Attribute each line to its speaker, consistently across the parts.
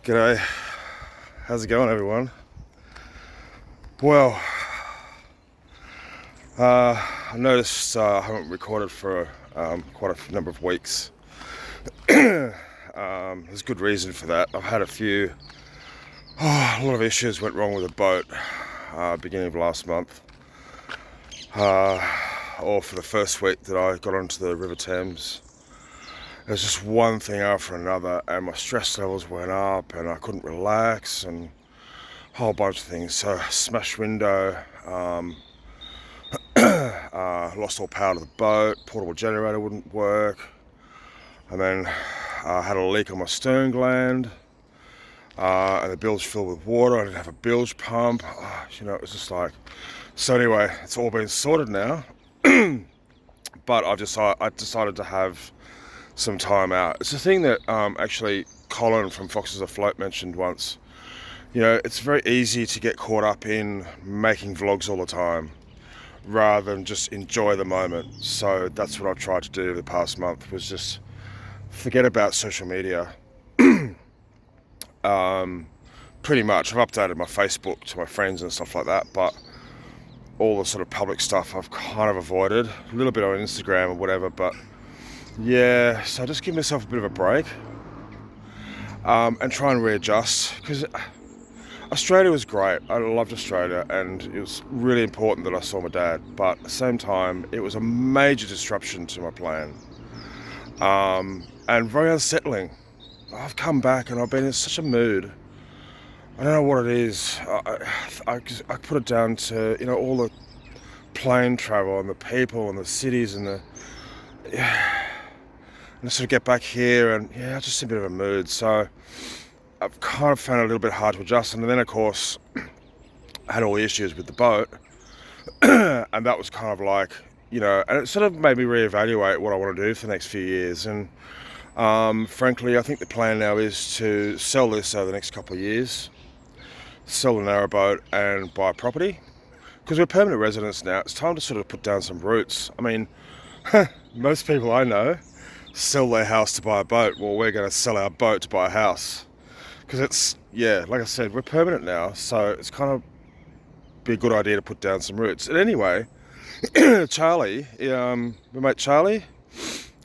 Speaker 1: G'day, how's it going everyone? Well, I noticed I haven't recorded for quite a number of weeks. There's good reason for that. I've had a lot of issues went wrong with the boat beginning of last month. Or for the first week that I got onto the River Thames. It was just one thing after another, and my stress levels went up and I couldn't relax and a whole bunch of things. So smashed window, lost all power to the boat, portable generator wouldn't work, and then I had a leak on my stern gland, and the bilge filled with water. I didn't have a bilge pump. It was just like, so anyway, it's all been sorted now. But I decided to have some time out. It's a thing that actually Colin from Foxes Afloat mentioned once. It's very easy to get caught up in making vlogs all the time rather than just enjoy the moment. So that's what I've tried to do the past month, was just forget about social media. Pretty much I've updated my Facebook to my friends and stuff like that, but all the sort of public stuff I've kind of avoided. A little bit on Instagram or whatever, but yeah, so I just give myself a bit of a break and try and readjust, because Australia was great. I loved Australia, and it was really important that I saw my dad, but at the same time it was a major disruption to my plan, and very unsettling. I've come back and I've been in such a mood. I don't know what it is. I put it down to all the plane travel and the people and the cities and and I sort of get back here and just in a bit of a mood. So I've kind of found it a little bit hard to adjust. And then of course I had all the issues with the boat and that was kind of like, and it sort of made me reevaluate what I want to do for the next few years. And frankly, I think the plan now is to sell this over the next couple of years, sell the narrowboat and buy a property, because we're permanent residents now. It's time to sort of put down some roots. I mean, most people I know sell their house to buy a boat. Well, we're going to sell our boat to buy a house, because like I said, we're permanent now, so it's kind of be a good idea to put down some roots. And anyway, Charlie, my mate Charlie,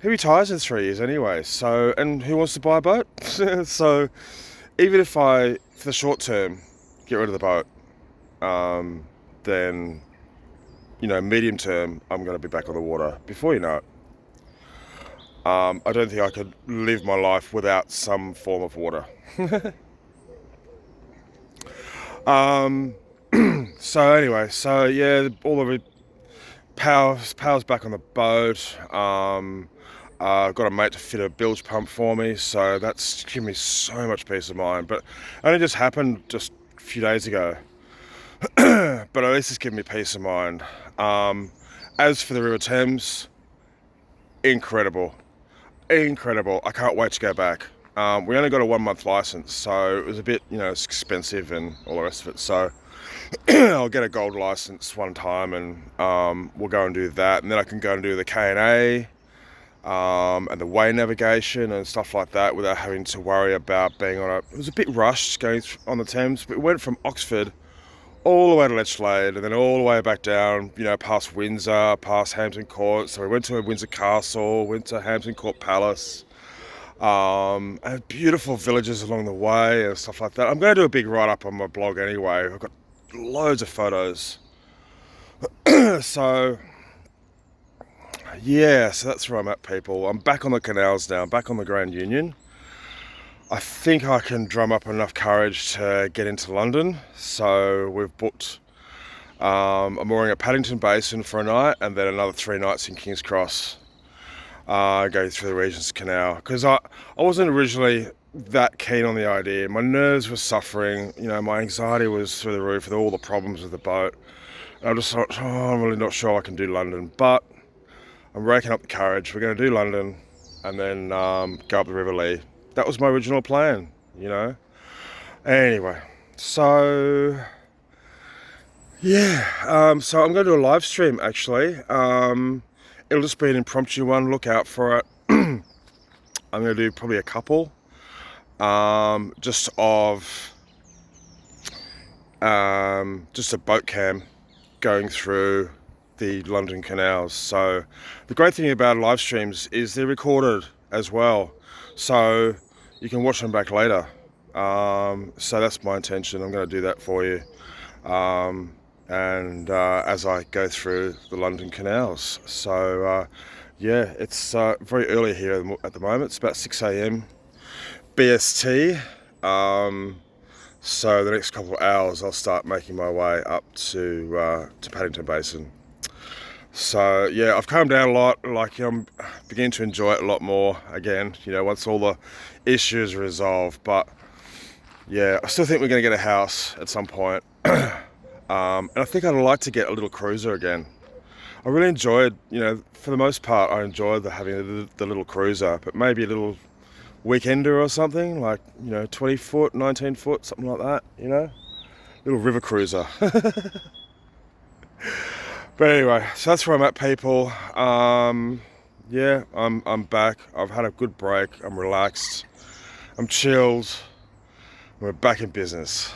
Speaker 1: he retires in 3 years anyway, so, and who wants to buy a boat? So even if I, for the short term, get rid of the boat, then medium term I'm going to be back on the water before you know it. I don't think I could live my life without some form of water. So anyway, all the power's back on the boat. I've got a mate to fit a bilge pump for me, so that's given me so much peace of mind. But it only just happened just a few days ago. But at least it's given me peace of mind. As for the River Thames, incredible. I can't wait to go back. We only got a 1 month license, so it was a bit, expensive and all the rest of it. So I'll get a gold license one time, and we'll go and do that, and then I can go and do the K&A and the way navigation and stuff like that without having to worry about being on it was a bit rushed going on the Thames, but we went from Oxford all the way to Lechlade and then all the way back down, past Windsor, past Hampton Court. So we went to Windsor Castle, went to Hampton Court Palace, and beautiful villages along the way and stuff like that. I'm going to do a big write-up on my blog anyway. I've got loads of photos. So that's where I'm at, people. I'm back on the canals now. I'm back on the Grand Union. I think I can drum up enough courage to get into London. So we've booked a mooring at Paddington Basin for a night, and then another 3 nights in King's Cross, going through the Regent's Canal. Because I wasn't originally that keen on the idea. My nerves were suffering. My anxiety was through the roof with all the problems with the boat. And I just thought, I'm really not sure I can do London. But I'm raking up the courage. We're going to do London and then go up the River Lee. That was my original plan, Anyway, so so I'm going to do a live stream actually. It'll just be an impromptu one. Look out for it. I'm going to do probably a couple. just of just a boat cam going through the London canals. So the great thing about live streams is they're recorded as well, so you can watch them back later. So that's my intention. I'm going to do that for you, and as I go through the London canals. So yeah, it's very early here at the moment. It's about 6 a.m. BST. So the next couple of hours I'll start making my way up to Paddington Basin. So yeah, I've calmed down a lot. Like, I'm beginning to enjoy it a lot more again, once all the issues are resolved. But yeah, I still think we're going to get a house at some point. And I think I'd like to get a little cruiser again. I really enjoyed, for the most part, I enjoyed having the little cruiser, but maybe a little weekender or something, like, 20 foot, 19 foot, something like that, little river cruiser. But anyway, so that's where I'm at, people. Yeah, I'm back. I've had a good break. I'm relaxed. I'm chilled. We're back in business.